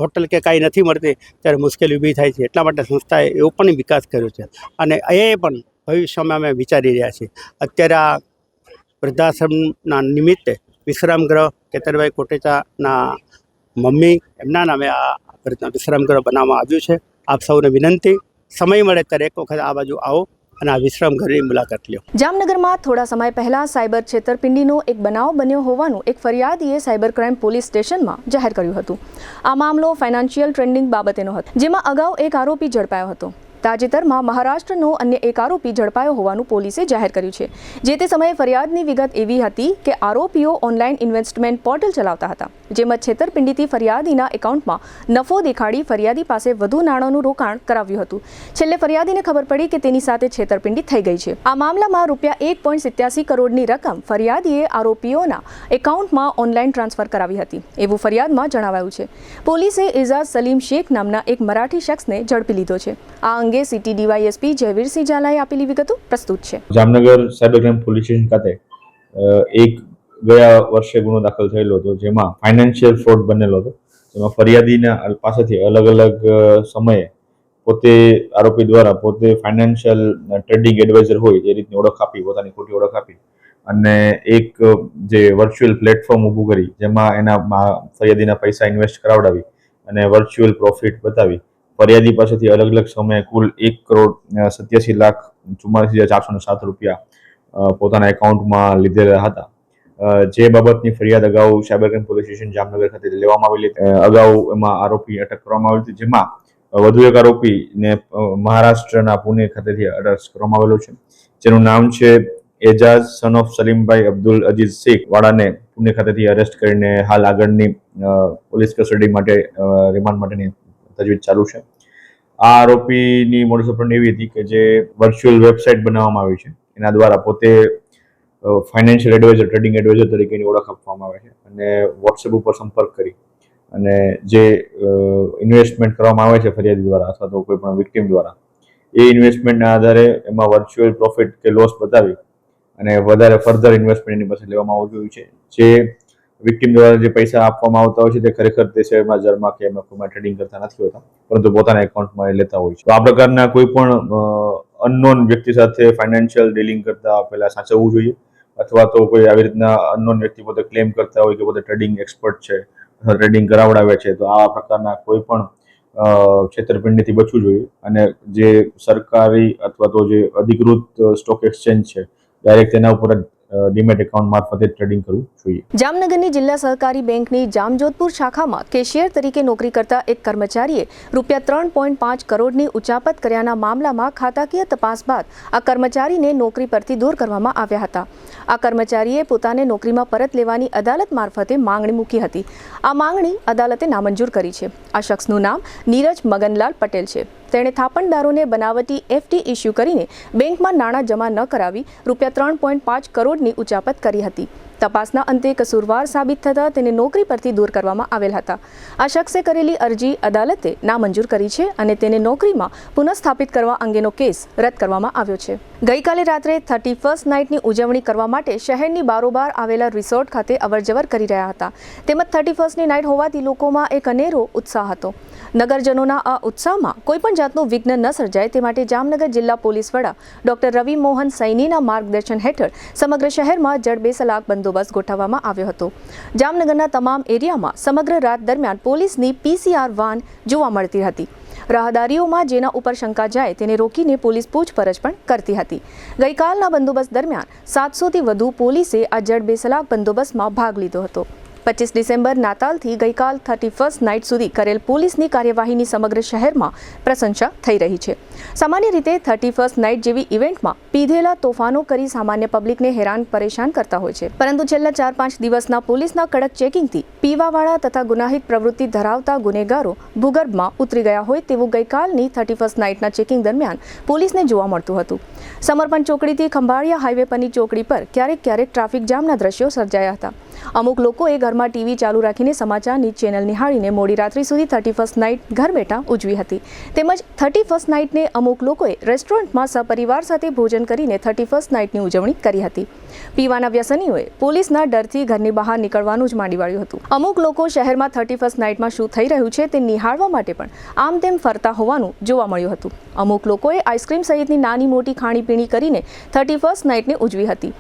Speaker 9: હોટલ કે કાંઈ નથી મળતી ત્યારે મુશ્કેલી ઊભી થાય છે. એટલા માટે સંસ્થાએ એવો પણ વિકાસ કર્યો છે અને એ પણ ભવિષ્યમાં અમે વિચારી રહ્યા છીએ. અત્યારે આ વૃદ્ધાશ્રમના નિમિત્તે વિશ્રામ ગૃહ કેતનભાઈ કોટેચાના મમ્મી એમના નામે આ વિશ્રામ ગૃહ બનાવવામાં આવ્યું છે. આપ સૌને વિનંતી, સમય મળે ત્યારે એક વખત આ બાજુ આવો અને આ વિશ્રામ ગૃહની મુલાકાત લ્યો.
Speaker 1: જામનગરમાં થોડા સમય પહેલા સાયબર છેતરપિંડીનો એક બનાવ બન્યો હોવાનું એક ફરિયાદીએ સાયબર ક્રાઇમ પોલીસ સ્ટેશનમાં જાહેર કર્યું હતું. આ મામલો ફાઇનાન્શિયલ ટ્રેન્ડિંગ બાબતેનો હતો, જેમાં અગાઉ એક આરોપી ઝડપાયો હતો. તાજેતરમાં મહારાષ્ટ્રનો અન્ય એક આરોપી ઝડપાયો હોવાનું પોલીસે જાહેર કર્યું છે. જે તે સમયે ફરિયાદની વિગત એવી હતી કે આરોપીઓ ઓનલાઈન ઇન્વેસ્ટમેન્ટ પોર્ટલ ચલાવતા હતા, જેમાં છેતરપિંડીથી ફરિયાદીના એકાઉન્ટમાં નફો દેખાડી ફરિયાદી પાસે વધુ નાણાંનું રોકાણ કરાવ્યું હતું. છેલ્લે ફરિયાદીને ખબર પડી કે તેની સાથે છેતરપિંડી થઈ ગઈ છે. આ મામલામાં ₹1.87 કરોડની રકમ ફરિયાદીએ આરોપીઓના એકાઉન્ટમાં ઓનલાઈન ટ્રાન્સફર કરાવી હતી, એવું ફરિયાદમાં જણાવાયું છે. પોલીસે એઝાઝ સલીમ શેખ નામના એક મરાઠી શખ્સને ઝડપી લીધો છે. આ અંગે સિટી ડીવાયએસપી જયવીરસિંહ ઝાલાએ આપેલી વિગતો પ્રસ્તુત છે.
Speaker 10: Jamnagar cyber crime police station ખાતે એક ગયા વર્ષે ગુનો દાખલ થયેલો હતો, જેમાં ફાઇનાન્શિયલ ફ્રોડ બનેલો હતો. જેમાં ફરિયાદીના પાસેથી અલગ અલગ સમયે પોતે આરોપી દ્વારા પોતે ફાઇનાન્શિયલ ટ્રેડિંગ એડવાઇઝર હોય એ રીતની ઓળખ આપી, પોતાની ખોટી ઓળખ આપી અને એક જે વર્ચ્યુઅલ પ્લેટફોર્મ ઊભું કરી, જેમાં એના ફરિયાદીના પૈસા ઇન્વેસ્ટ કરાવડાવી અને વર્ચ્યુઅલ પ્રોફિટ બતાવી ફરિયાદી પાસેથી અલગ અલગ સમયે કુલ 1,87,44,407 રૂપિયા પોતાના એકાઉન્ટમાં લીધેલા હતા. જે બાબતની ફરિયાદ અગાઉ cyber crime police station Jamnagar ખાતે લેવામાં આવેલી. અગાઉ એમાં આરોપી અટક કરવામાં આવી હતી, જેમાં વધુ એક આરોપીને મહારાષ્ટ્રના પુણે ખાતેથી અરેસ્ટ કરવામાં આવેલો છે, જેનું નામ છે એજાઝ સન ઓફ સલીમભાઈ અબ્દુલ અજીઝ શેખ વાળાને પુણે ખાતેથી અરેસ્ટ કરીને હાલ આગળની પોલીસ કસ્ટડી માટે રિમાન્ડ માટેની તજવીજ ચાલુ છે. આ આરોપીની મોડસ ઓપરેન્ડી એવી હતી કે જે વર્ચ્યુઅલ વેબસાઇટ બનાવવામાં આવી છે, એના દ્વારા પોતે ફાઇનાન્શિયલ એડવાઇઝર, ટ્રેડિંગ એડવાઇઝર તરીકેની ઓળખ આપવામાં આવે છે અને વોટ્સએપ ઉપર સંપર્ક કરી અને જે ઇન્વેસ્ટમેન્ટ કરવામાં આવે છે ફરિયાદી દ્વારા અથવા તો કોઈ પણ વિક્ટિમ દ્વારા, એ ઇન્વેસ્ટમેન્ટના આધારે એમાં વર્ચ્યુઅલ પ્રોફિટ કે લોસ બતાવી અને વધારે ફર્ધર ઇન્વેસ્ટમેન્ટ એની પાસે લેવામાં આવતું હોય છે. જે વિક્ટિમ દ્વારા જે પૈસા આપવામાં આવતા હોય છે તે ખરેખર તે શેર બજારમાં કે એમાં ટ્રેડિંગ કરતા નથી હોતા, પરંતુ પોતાના એકાઉન્ટમાં એ લેતા હોય છે. તો આ પ્રકારના કોઈ પણ અનનોન વ્યક્તિ સાથે ફાઇનાન્શિયલ ડીલિંગ કરતા પહેલા સાચવવું જોઈએ, અથવા તો કોઈ આવી રીતના અનનોન વ્યક્તિ પોતે ક્લેમ કરતા હોય કે પોતે ટ્રેડિંગ એક્સપર્ટ છે અથવા ટ્રેડિંગ કરાવડાવે છે, તો આ પ્રકારના કોઈ પણ છેતરપિંડીથી બચવું જોઈએ. અને જે સરકારી અથવા તો જે અધિકૃત સ્ટોક એક્સચેન્જ છે, ડાયરેક્ટ તેના ઉપર જ ડીમેટ એકાઉન્ટ મારફતે ટ્રેડિંગ કરવું જોઈએ.
Speaker 1: જામનગરની જિલ્લા સહકારી બેંકની જામજોધપુર શાખામાં કેશિયર તરીકે નોકરી કરતા એક કર્મચારીએ રૂપિયા 3.5 કરોડની ઉચાપત કર્યાના મામલામાં ખાતાકીય તપાસ બાદ આ કર્મચારીને નોકરી પરથી દૂર કરવામાં આવ્યા હતા. આ કર્મચારીએ પોતાને નોકરીમાં પરત લેવાની અદાલત મારફતે માંગણી મૂકી હતી. આ માંગણી અદાલતે નામંજૂર કરી છે. આ શખ્સનું નામ નીરજ મગનલાલ પટેલ છે. તેણે થાપણદારોને બનાવટી એફડી ઇસ્યુ કરીને બેંકમાં નાણાં જમા ન કરાવી રૂપિયા 3.5 કરોડની ઉચાપત કરી હતી. તપાસના અંતે કસૂરવાર સાબિત થતાં તેને નોકરી પરથી દૂર કરવામાં આવેલ હતા. આ શખ્સે કરેલી અરજી અદાલતે નામંજૂર કરી છે અને તેને નોકરીમાં પુનઃસ્થાપિત કરવા અંગેનો કેસ રદ કરવામાં આવ્યો છે. ગઈકાલે રાત્રે 31st નાઇટની ઉજવણી કરવા માટે શહેરની બારોબાર આવેલા રિસોર્ટ ખાતે અવરજવર કરી રહ્યા હતા. તેમજ 31સ્ટની નાઇટ હોવાથી લોકોમાં એક અનેરો ઉત્સાહ હતો. નગરજનોના આ ઉત્સાહમાં કોઈપણ જાતનું વિઘ્ન ન સર્જાય તે માટે જામનગર જિલ્લા પોલીસ વડા ડોક્ટર રવિ મોહન સૈનીના માર્ગદર્શન હેઠળ સમગ્ર શહેરમાં જડબેસલાક બંદોબસ્ત ગોઠવવામાં આવ્યો હતો. જામનગરના તમામ એરિયામાં સમગ્ર રાત દરમિયાન પોલીસની PCR વાન જોવા મળતી હતી. રાહદારીઓમાં જેના ઉપર શંકા જાય તેને રોકીને પોલીસ પૂછપરછ પણ કરતી હતી. ગઈકાલના બંદોબસ્ત દરમિયાન 700થી વધુ પોલીસે આ જડબેસલાક બંદોબસ્તમાં ભાગ લીધો હતો. 25 ડિસેમ્બર નાતાલથી ગઈકાલ 31st નાઇટ સુધી કરેલ પોલીસની કાર્યવાહીની સમગ્ર શહેરમાં પ્રશંસા થઈ રહી છે. સામાન્ય રીતે 31st નાઇટ જેવી ઇવેન્ટમાં પીધેલા તોફાનો કરી સામાન્ય પબ્લિકને હેરાન પરેશાન કરતા હોય છે, પરંતુ છેલ્લા 4-5 દિવસના પોલીસના કડક ચેકિંગથી પીવાવાળા તથા ગુનાહિત પ્રવૃત્તિ ધરાવતા ગુનેગારો ભૂગર્ભમાં ઉતરી ગયા હોય તેવું ગઈકાલની 31st નાઇટના ચેકિંગ દરમિયાન પોલીસને જોવા મળતું હતું. સમર્પણ ચોકડીથી ખંભાળિયા હાઈવે પરની ચોકડી પર ક્યારેક ટ્રાફિક જામના દ્રશ્યો સર્જાયા હતા. અમુક લોકોએ ઘરમાં ટીવી ચાલુ રાખીને સમાચારની ચેનલ નિહાળીને મોડી રાત્રિ સુધી 31st નાઇટ ઘર બેઠા ઉજવી હતી. તેમજ 31st નાઇટને અમુક લોકોએ રેસ્ટોરન્ટમાં સપરિવાર સાથે ભોજન કરીને 31st નાઇટની ઉજવણી કરી હતી. પીવાના વ્યસનીઓએ પોલીસના ડરથી ઘરની બહાર નીકળવાનું જ માંડી વાળ્યું હતું. અમુક લોકો શહેરમાં 31st નાઇટમાં શું થઈ રહ્યું છે તે નિહાળવા માટે પણ આમ તેમ ફરતા હોવાનું જોવા મળ્યું હતું. અમુક લોકોએ આઈસ્ક્રીમ સહિતની નાની મોટી ખાણીપીણી કરીને 31st નાઇટને ઉજવી હતી.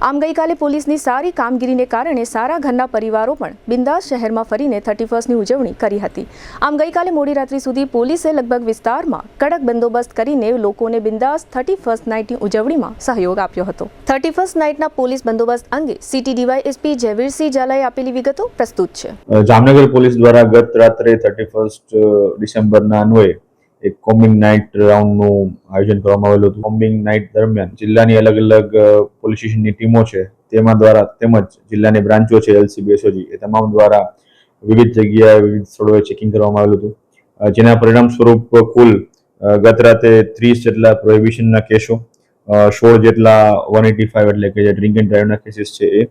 Speaker 1: આમ ગઈકાલે પોલીસની સારી કામગીરીને કારણે સારા ઘરના પરિવારો પણ બિંદાસ શહેરમાં ફરીને 31સ્ટની ઉજવણી કરી હતી. આમ ગઈકાલે મોડી રાત્રિ સુધી પોલીસે લગભગ વિસ્તારમાં કડક બંદોબસ્ત કરીને લોકોને બિંદાસ 31st નાઇટની ઉજવણીમાં સહયોગ આપ્યો હતો. 31st નાઇટના પોલીસ બંદોબસ્ત અંગે સિટી ડીવાયએસપી જયવીરસિંહ ઝાલાએ આપેલી વિગતો પ્રસ્તુત છે.
Speaker 10: જામનગર પોલીસ દ્વારા ગત રાત્રે 31st ડિસેમ્બરના અન્વયે એક કોમ્બિંગ નાઇટ રાઉન્ડનું આયોજન કરવામાં આવેલું હતું. કોમ્બિંગ નાઇટ દરમિયાન જિલ્લાની અલગ અલગ પોલીસ સ્ટેશનની ટીમો છે તેમાં દ્વારા તેમજ જિલ્લાની બ્રાન્ચો છે એલસીબી, એસઓજી, એ તમામ દ્વારા વિવિધ જગ્યાએ વિવિધ સ્થળોએ ચેકિંગ કરવામાં આવેલું હતું. જેના પરિણામ સ્વરૂપ કુલ ગત રાતે 30 જેટલા પ્રોહિબિશનના કેસો, 16 જેટલા 185 એટલે કે જે ડ્રિંક એન્ડ ડ્રાઈવના કેસીસ છે એ,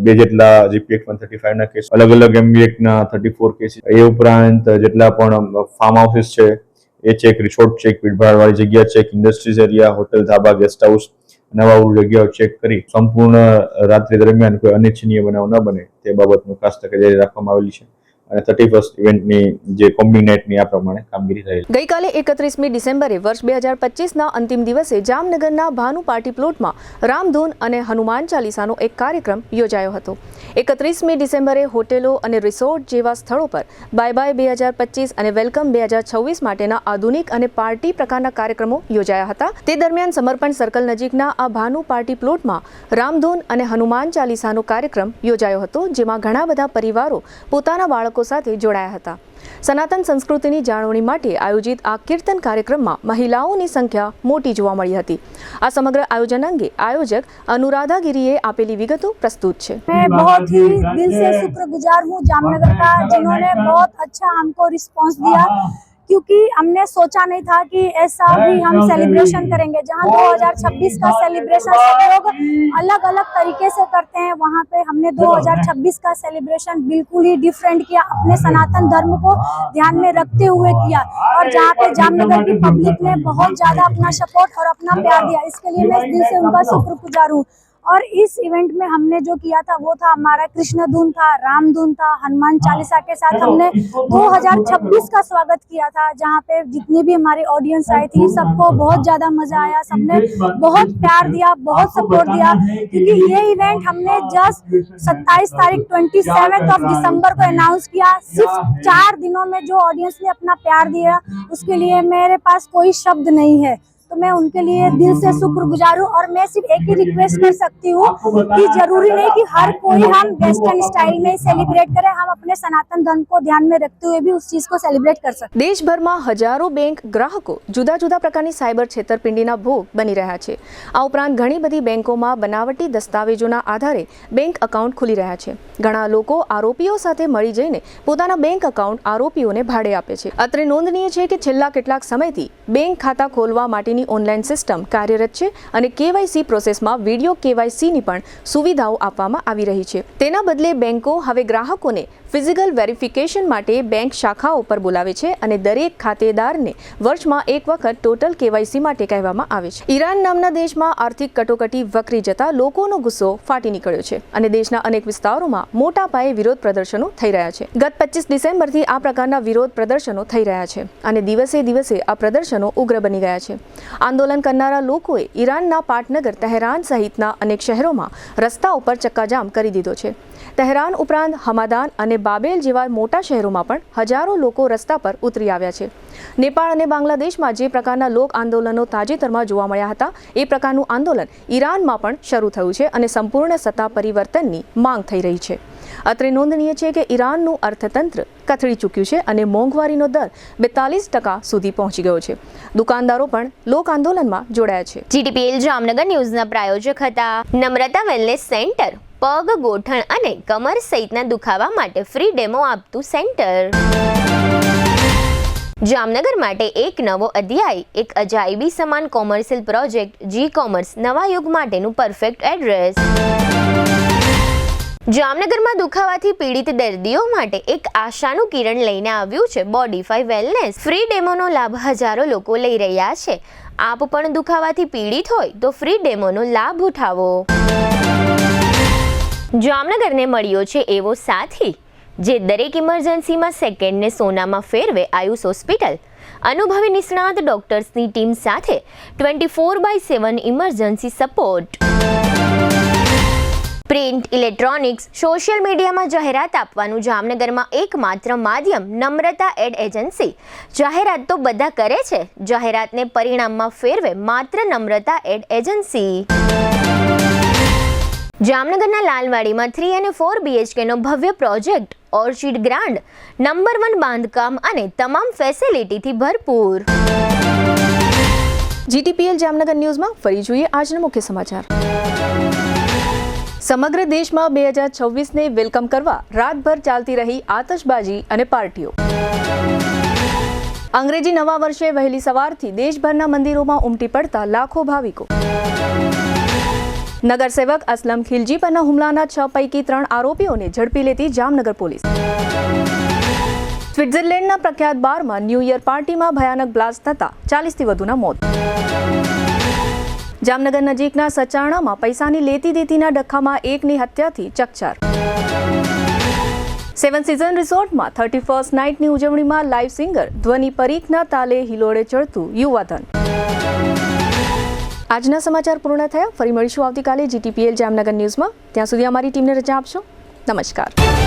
Speaker 10: 2 જેટલા જીપીએક્સ 135ના કેસ, અલગ અલગ એમબીએકના 34 કેસીસ, એ ઉપરાંત જેટલા પણ ફાર્મ હાઉસીસ છે એ ચેક, રિસોર્ટ ચેક, ભીડભાડવાળી જગ્યા ચેક, ઇન્ડસ્ટ્રીઝ એરિયા, હોટેલ, ધાબા, ગેસ્ટ હાઉસ અને આવા જગ્યાઓ ચેક કરી સંપૂર્ણ રાત્રિ દરમિયાન કોઈ અનિચ્છનીય બનાવ ન બને તે બાબતનું ખાસ તકેદારી રાખવામાં આવેલી છે. અને 31st ઇવેન્ટની જે કોમ્બિંગ નાઇટની આ પ્રમાણે કામગીરી થયેલી.
Speaker 1: ગઈકાલે 31મી ડિસેમ્બરે વર્ષ 2025ના અંતિમ દિવસે જામનગરના ભાનુ પાર્ટી પ્લોટમાં રામધૂન અને હનુમાન ચાલીસાનો એક કાર્યક્રમ યોજાયો હતો. 31મી ડિસેમ્બરે હોટેલો અને રિસોર્ટ જેવા સ્થળો પર બાય બાય 2025 અને વેલકમ 2026 માટેના આધુનિક અને પાર્ટી પ્રકારના કાર્યક્રમો યોજાયા હતા. તે દરમિયાન સમર્પણ સર્કલ નજીકના આ ભાનુ પાર્ટી પ્લોટમાં રામધૂન અને હનુમાન ચાલીસાનો કાર્યક્રમ યોજાયો હતો, જેમાં ઘણા બધા પરિવારો પોતાના બાળકો સાથે જોડાયા હતા. સનાતન સંસ્કૃતિની જાળવણી માટે આયોજિત આ કીર્તન કાર્યક્રમમાં મહિલાઓની સંખ્યા મોટી જોવા મળી હતી. આ સમગ્ર આયોજન અંગે આયોજક અનુરાધા गिरिए આપેલી વિગતો પ્રસ્તુત છે.
Speaker 11: मैं बहुत ही दिल से शुक्रगुजार हूँ जामनगर का, जिन्होंने बहुत अच्छा हमको रिस्पांस दिया, क्योंकि हमने सोचा नहीं था कि ऐसा भी हम सेलिब्रेशन करेंगे. जहाँ 2026 का सेलिब्रेशन सब लोग अलग अलग तरीके से करते हैं, वहाँ पे हमने 2026 का सेलिब्रेशन बिल्कुल ही डिफरेंट किया, अपने सनातन धर्म को ध्यान में रखते हुए किया. और जहाँ पे जामनगर की पब्लिक ने बहुत ज़्यादा अपना सपोर्ट और अपना प्यार दिया, इसके लिए मैं दिल से उनका शुक्रगुजार हूँ. और इस इवेंट में हमने जो किया था वो था हमारा कृष्ण धून था, राम धून था, हनुमान चालीसा के साथ हमने 2026 का स्वागत किया था. जहाँ पे जितनी भी हमारी ऑडियंस आई थी सबको बहुत ज़्यादा मज़ा आया, सबने बहुत प्यार दिया, बहुत सपोर्ट दिया, क्योंकि ये इवेंट हमने जस्ट 27 तारीख 27 ऑफ दिसंबर को अनाउंस किया. सिर्फ 4 दिनों में जो ऑडियंस ने अपना प्यार दिया, उसके लिए मेरे पास कोई शब्द नहीं है. तो मैं उनके लिए दिल से शुक्रगुजार हूँ. और मैं सिर्फ एक ही रिक्वेस्ट कर सकती हूँ कि जरूरी नहीं कि हर कोई हम वेस्टर्न स्टाइल में सेलिब्रेट करें, हम अपने सनातन धर्म को ध्यान में रखते हुए भी उस चीज को सेलिब्रेट कर सकते.
Speaker 1: દેશભરમાં હજારો બેંક ગ્રાહકો જુદા જુદા પ્રકારની સાયબર છેતરપિંડીના ભોગ બની રહ્યા છે. આ ઉપરાંત ઘણી બધી બેંકોમાં બનાવટી દસ્તાવેજોના આધારે બેંક એકાઉન્ટ ખુલી રહ્યા છે. ઘણા લોકો આરોપીઓ સાથે મળી જઈને પોતાના બેંક એકાઉન્ટ આરોપીઓને ભાડે આપે છે. અત્રે નોંધનીય છે કે છેલ્લા કેટલાક સમયથી બેંક ખાતા ખોલવા માટેની ઓનલાઈન સિસ્ટમ કાર્યરત છે અને કેવાયસી પ્રોસેસમાં વિડીયો કેવાયસીની પણ સુવિધાઓ આપવામાં આવી રહી છે. તેના બદલે બેંકો હવે ગ્રાહકોને ફિઝિકલ વેરિફિકેશન માટે બેંક શાખાઓ પર બોલાવે છે અને દરેક ખાતેદારને વર્ષમાં એક વખત ટોટલ કેવાયસી માટે કહેવામાં આવે છે. ઈરાન નામના દેશમાં આર્થિક કટોકટી વકરી જતા લોકોનો ગુસ્સો ફાટી નીકળ્યો છે અને દેશના અનેક વિસ્તારોમાં મોટા પાયે વિરોધ પ્રદર્શનો થઈ રહ્યા છે. ગત 25 ડિસેમ્બરથી આ પ્રકારના વિરોધ પ્રદર્શનો થઈ રહ્યા છે અને દિવસે દિવસે આ પ્રદર્શનો ઉગ્ર બની ગયા છે. આંદોલન કરનારા લોકોએ ઈરાનના પાટનગર તહેરાન સહિતના અનેક શહેરોમાં રસ્તાઓ પર ચક્કાજામ કરી દીધો છે. તહેરાન ઉપરાંત હમાદાન અને બાબેલ જેવા મોટા શહેરોમાં પણ હજારો લોકો રસ્તા પર ઉતરી આવ્યા છે. નેપાળ અને બાંગ્લાદેશમાં જે પ્રકારના લોક આંદોલનો તાજેતરમાં જોવા મળ્યા હતા, એ પ્રકારનું આંદોલન ઈરાનમાં પણ શરૂ થયું છે અને સંપૂર્ણ સત્તા પરિવર્તનની માંગ થઈ રહી છે. અત્રે નોંધનીય છે કે ઈરાનનું અર્થતંત્ર કથળી ચૂક્યું છે અને મોંઘવારીનો દર 42% સુધી પહોંચી ગયો છે. દુકાનદારો પણ લોક આંદોલનમાં જોડાયા છે.
Speaker 2: GTPL જામનગર ન્યૂઝના પ્રાયોજક હતા નમ્રતા વેલનેસ સેન્ટર. પગ, ગોઠણ અને કમર સહિતના દુખાવા માટે ફ્રી ડેમો આપતું સેન્ટર. જામનગર માટે એક નવો અધ્યાય, એક અજાયબી સમાન કોમર્શિયલ પ્રોજેક્ટ જી કોમર્સ નવા યુગ માટેનું પરફેક્ટ એડ્રેસ. જામનગરમાં દુખાવાથી પીડિત દર્દીઓ માટે એક આશાનું કિરણ લઈને આવ્યું છે બોડીફાઈ વેલનેસ. ફ્રી ડેમોનો લાભ હજારો લોકો લઈ રહ્યા છે. આપ પણ દુખાવાથી પીડિત હોય તો ફ્રી ડેમોનો લાભ ઉઠાવો. જામનગરને મળ્યો છે એવો સાથી જે દરેક ઇમરજન્સીમાં સેકન્ડને સોનામાં ફેરવે. આયુષ હોસ્પિટલ અનુભવી નિષ્ણાત ડોક્ટર્સની ટીમ સાથે 24/7 emergency support. Print, electronics, social મીડિયામાં જાહેરાત આપવાનું જામનગરમાં એકમાત્ર માધ્યમ નમ્રતા એડ એજન્સી. જાહેરાત તો બધા કરે છે, જાહેરાતને પરિણામમાં ફેરવે માત્ર નમ્રતા એડ એજન્સી. જામનગરના લાલવાડીમાં 3 અને 4 BHK નો ભવ્ય પ્રોજેક્ટ ઓર્ચિડ ગ્રાન્ડ, નંબર 1 બાંધકામ અને તમામ ફેસિલિટીથી ભરપૂર.
Speaker 1: GTPL જામનગર ન્યૂઝમાં ફરી જોઈએ આજના મુખ્ય સમાચાર. સમગ્ર દેશમાં 2026ને વેલકમ કરવા રાતભર ચાલતી રહી આતશબાજી અને પાર્ટીઓ. અંગ્રેજી નવા વર્ષે વહેલી સવારથી દેશભરના મંદિરોમાં ઉમટી પડતા લાખો ભાવિકો. નગરસેવક અસલમ ખિલજી પરના હુમલાના 6 પૈકી 3 આરોપીઓને ઝડપી લેતી જામનગર પોલીસ. સ્વિટ્ઝરલેન્ડના પ્રખ્યાત બારમાં ન્યૂ યર પાર્ટીમાં ભયાનક બ્લાસ્ટ થતા 40થી વધુના મોત. જામનગર નજીકના સચાણામાં પૈસાની લેતી દેતીના ડખ્ખામાં એકની હત્યાથી ચકચાર. 7 સીઝન રિસોર્ટમાં 31st નાઇટની ઉજવણીમાં લાઇવ સિંગર ધ્વનિ પરીખના તાલે હિલોડે ચડતું યુવાધન. આજના સમાચાર પૂર્ણ થયા. ફરી મળીશું આવતીકાલે GTPL જામનગર ન્યૂઝમાં. ત્યાં સુધી અમારી ટીમને રજા આપશો. નમસ્કાર.